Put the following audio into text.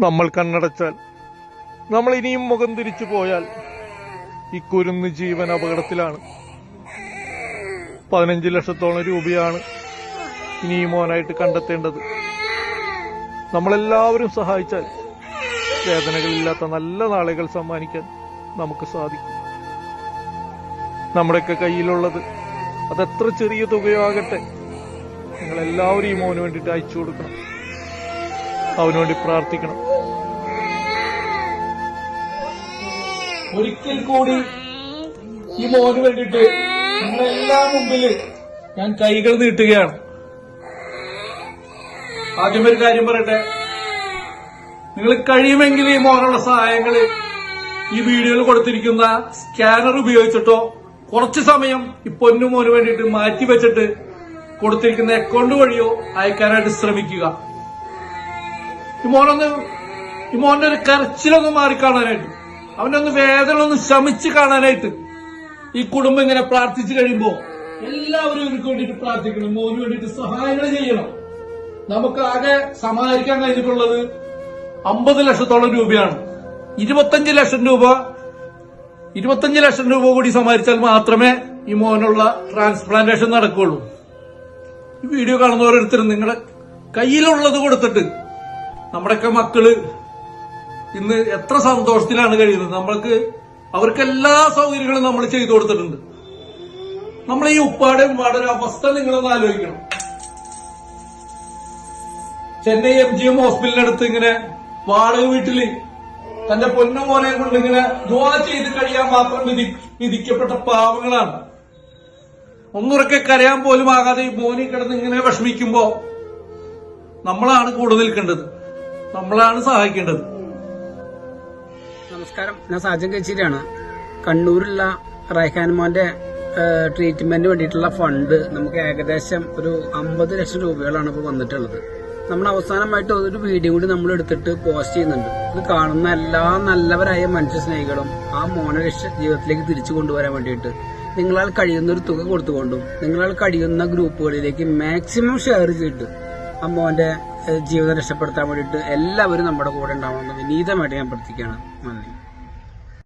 നമ്മൾ കണ്ണടച്ചാൽ, നമ്മൾ ഇനിയും മുഖം തിരിച്ചു പോയാൽ ഈ കുരുന്ന് ജീവൻ അപകടത്തിലാണ്. 15 ലക്ഷത്തോളം രൂപയാണ് ഇനി ഈ മോനായിട്ട് കണ്ടെത്തേണ്ടത്. നമ്മളെല്ലാവരും സഹായിച്ചാൽ വേദനകളില്ലാത്ത നല്ല നാളുകൾ സമ്മാനിക്കാൻ നമുക്ക് സാധിക്കും. നമ്മുടെയൊക്കെ കയ്യിലുള്ളത് അതെത്ര ചെറിയ തുകയോ ആകട്ടെ, നിങ്ങളെല്ലാവരും ഈ മോന് വേണ്ടിയിട്ട് അയച്ചു കൊടുക്കണം. അവനുവേണ്ടി പ്രാർത്ഥിക്കണം. ഒരിക്കൽ കൂടി ഈ മോന് വേണ്ടിയിട്ട് നിങ്ങളെല്ലാം മുമ്പില് ഞാൻ കൈകൾ നീട്ടുകയാണ്. ആദ്യം ഒരു കാര്യം പറയട്ടെ, നിങ്ങൾ കഴിയുമെങ്കിൽ ഈ മോനുള്ള സഹായങ്ങള് ഈ വീഡിയോയിൽ കൊടുത്തിരിക്കുന്ന സ്കാനർ ഉപയോഗിച്ചിട്ടോ കുറച്ചു സമയം ഈ പൊന്നു മോന് വേണ്ടിയിട്ട് മാറ്റിവെച്ചിട്ട് കൊടുത്തിരിക്കുന്ന അക്കൗണ്ട് വഴിയോ അയക്കാനായിട്ട് ശ്രമിക്കുക. ഈ മോന്റെ ഒരു കരച്ചിലൊന്ന് മാറിക്കാണാനായിട്ട്, അവന്റെ ഒന്ന് വേദന ഒന്ന് ശമിച്ച് കാണാനായിട്ട് ഈ കുടുംബം ഇങ്ങനെ പ്രാർത്ഥിച്ചു കഴിയുമ്പോ എല്ലാവരും ഇവർക്ക് വേണ്ടിയിട്ട് പ്രാർത്ഥിക്കണം, മോന് വേണ്ടിയിട്ട് സഹായങ്ങൾ ചെയ്യണം. നമുക്ക് ആകെ സമാഹരിക്കാൻ കഴിഞ്ഞിട്ടുള്ളത് 50 ലക്ഷത്തോളം രൂപയാണ്. 25 ലക്ഷം രൂപ കൂടി സമാഹരിച്ചാൽ മാത്രമേ ഈ മോനുള്ള ട്രാൻസ്പ്ലാന്റേഷൻ നടക്കുകയുള്ളൂ. ഈ വീഡിയോ കാണുന്ന ഓരോരുത്തരും നിങ്ങളുടെ കയ്യിലുള്ളത് കൊടുത്തിട്ട്, നമ്മുടെയൊക്കെ മക്കള് ഇന്ന് എത്ര സന്തോഷത്തിലാണ് കഴിയുന്നത്. അവർക്ക് എല്ലാ സൗകര്യങ്ങളും നമ്മൾ ചെയ്തു കൊടുത്തിട്ടുണ്ട്. നമ്മൾ ഈ ഉപ്പാടെയും ഉമ്മാടെ ഒരു അവസ്ഥ നിങ്ങളൊന്ന് ആലോചിക്കണം. ചെന്നൈ MGM ഹോസ്പിറ്റലിനടുത്ത് ഇങ്ങനെ വാടക വീട്ടില് തന്റെ പൊന്നു മോനെ കൊണ്ട് ഇങ്ങനെ ദുആ ചെയ്ത് കഴിയാൻ മാത്രം വിധിക്കപ്പെട്ട പാവങ്ങളാണ്. ഒന്നുറക്കെ കരയാൻ പോലും ആകാതെ ഈ മോനി കിടന്ന് ഇങ്ങനെ വിഷമിക്കുമ്പോ നമ്മളാണ് കൂടെ നിൽക്കേണ്ടത്, നമ്മളാണ് സഹായിക്കേണ്ടത്. നമസ്കാരം, ഞാൻ സാജൻ കച്ചേരിയാണ്. കണ്ണൂരിലുള്ള റൈഹാൻ മോന്റെ ട്രീറ്റ്മെന്റിന് വേണ്ടിയിട്ടുള്ള ഫണ്ട് നമുക്ക് ഏകദേശം ഒരു 50 ലക്ഷം രൂപകളാണ് ഇപ്പോൾ വന്നിട്ടുള്ളത്. നമ്മൾ അവസാനമായിട്ട് ഒരു വീഡിയോ കൂടി നമ്മൾ എടുത്തിട്ട് പോസ്റ്റ് ചെയ്യുന്നുണ്ട്. ഇത് കാണുന്ന എല്ലാ നല്ലവരായ മനുഷ്യ സ്നേഹികളും ആ മോനെ ജീവിതത്തിലേക്ക് തിരിച്ചു കൊണ്ടുവരാൻ വേണ്ടിയിട്ട് നിങ്ങളാൽ കഴിയുന്ന ഒരു തുക കൊടുത്തുകൊണ്ടും നിങ്ങളാൽ കഴിയുന്ന ഗ്രൂപ്പുകളിലേക്ക് മാക്സിമം ഷെയർ ചെയ്തിട്ട് ആ മോന്റെ ജീവിതം രക്ഷപ്പെടുത്താൻ വേണ്ടിയിട്ട് എല്ലാവരും നമ്മുടെ കൂടെ ഉണ്ടാവണമെന്ന് വിനീതമായിട്ട് ഞാൻ പ്രാർത്ഥിക്കുകയാണ്. നന്ദി.